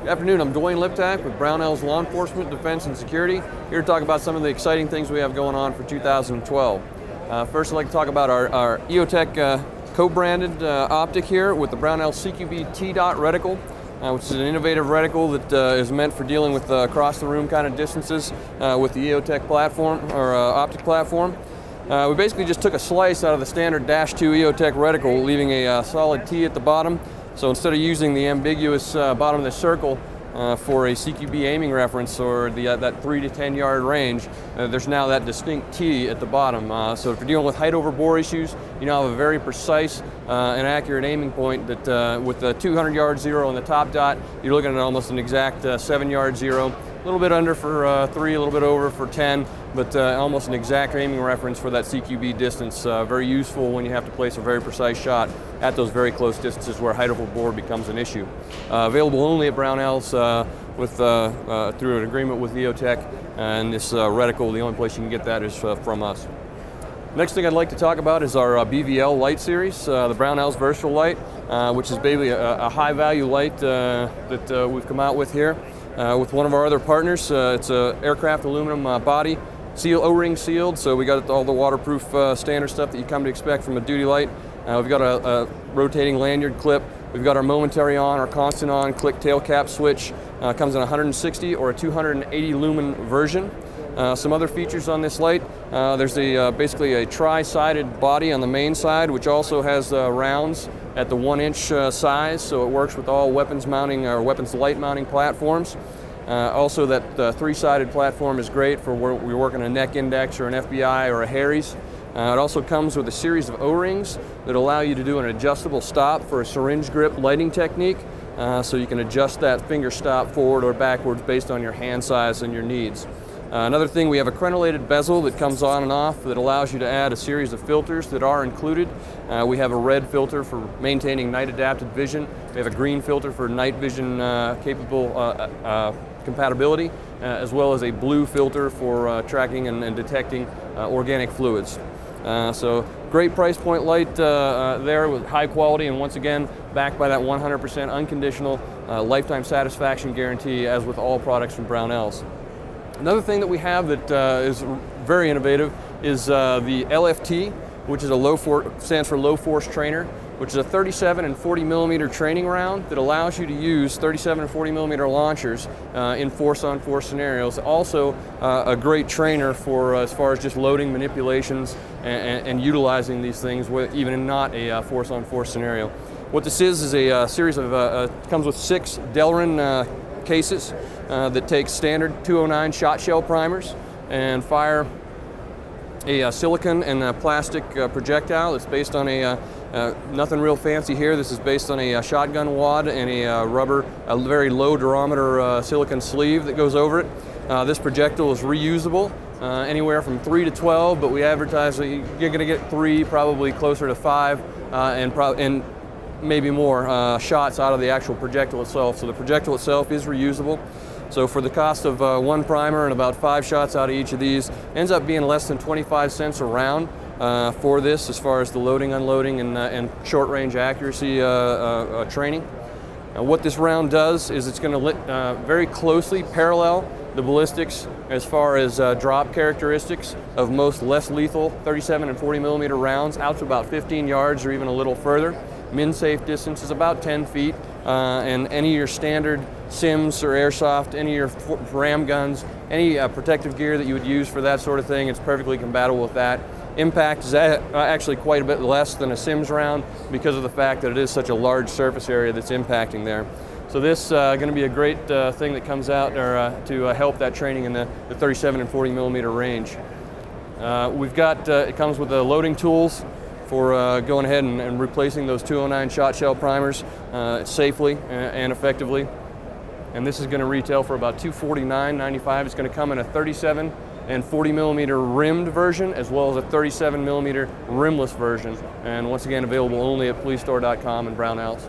Good afternoon, I'm Dwayne Liptak with Brownells Law Enforcement, Defense, and Security, here to talk about some of the exciting things we have going on for 2012. First, I'd like to talk about our Geotech co-branded optic here with the Brownells CQB T-Dot reticle, which is an innovative reticle that is meant for dealing with across-the-room kind of distances with the Geotech platform, or optic platform. We basically just took a slice out of the standard -2 Geotech reticle, leaving a solid T at the bottom. So instead of using the ambiguous bottom of the circle for a CQB aiming reference or that 3 to 10 yard range, there's now that distinct T at the bottom. So if you're dealing with height over bore issues, you now have a very precise and accurate aiming point that with the 200 yard zero on the top dot, you're looking at almost an exact 7 yard zero. A little bit under for 3, a little bit over for 10, but almost an exact aiming reference for that CQB distance. Very useful when you have to place a very precise shot at those very close distances where height over bore becomes an issue. Available only at Brownells through an agreement with Geotech, and this reticle, the only place you can get that is from us. Next thing I'd like to talk about is our BVL Light series, the Brownells Versatile Light, which is basically a high-value light that we've come out with here. With one of our other partners. It's an aircraft aluminum body, O-ring sealed, so we got all the waterproof standard stuff that you come to expect from a duty light. We've got a rotating lanyard clip. We've got our momentary on, our constant on, click tail cap switch. Comes in a 160 or a 280 lumen version. Some other features on this light, there's basically a tri-sided body on the main side, which also has rounds at the 1 inch size, so it works with all weapons mounting or weapons light mounting platforms. Also, that 3-sided platform is great for where we're working a neck index or an FBI or a Harry's. It also comes with a series of O-rings that allow you to do an adjustable stop for a syringe grip lighting technique, so you can adjust that finger stop forward or backwards based on your hand size and your needs. Another thing, we have a crenellated bezel that comes on and off that allows you to add a series of filters that are included. We have a red filter for maintaining night adapted vision. We have a green filter for night vision capable compatibility, as well as a blue filter for tracking and detecting organic fluids. So great price point light there with high quality, and once again backed by that 100% unconditional lifetime satisfaction guarantee, as with all products from Brownells. Another thing that we have that is very innovative is the LFT, which is stands for low force trainer, which is a 37 and 40 millimeter training round that allows you to use 37 and 40 millimeter launchers in force-on-force scenarios. Also a great trainer for as far as just loading manipulations and utilizing these things even in not a force-on-force scenario. What this is a series of, comes with 6 Delrin cases that take standard 209 shot shell primers and fire a silicon and a plastic projectile. It's based on nothing real fancy here. This is based on a shotgun wad and a very low durometer silicon sleeve that goes over it. This projectile is reusable, anywhere from 3 to 12, but we advertise that you're going to get 3, probably closer to 5, and maybe more shots out of the actual projectile itself. So the projectile itself is reusable. So for the cost of 1 primer and about 5 shots out of each of these, ends up being less than 25 cents a round for this, as far as the loading, unloading, and short range accuracy training. What this round does is it's going to very closely parallel the ballistics as far as drop characteristics of most less lethal 37 and 40 millimeter rounds, out to about 15 yards or even a little further. Min safe distance is about 10 feet, and any of your standard sims or airsoft, any of your ram guns, any protective gear that you would use for that sort of thing, it's perfectly compatible with that. Impact is actually quite a bit less than a sims round because of the fact that it is such a large surface area that's impacting there. So this is going to be a great thing that comes out to help that training in the 37 and 40 millimeter range. We've got, it comes with the loading tools for going ahead and replacing those 209 shot shell primers safely and effectively. And this is going to retail for about $249.95. It's going to come in a 37 and 40 millimeter rimmed version, as well as a 37 millimeter rimless version. And once again, available only at Officer.com and Brownells.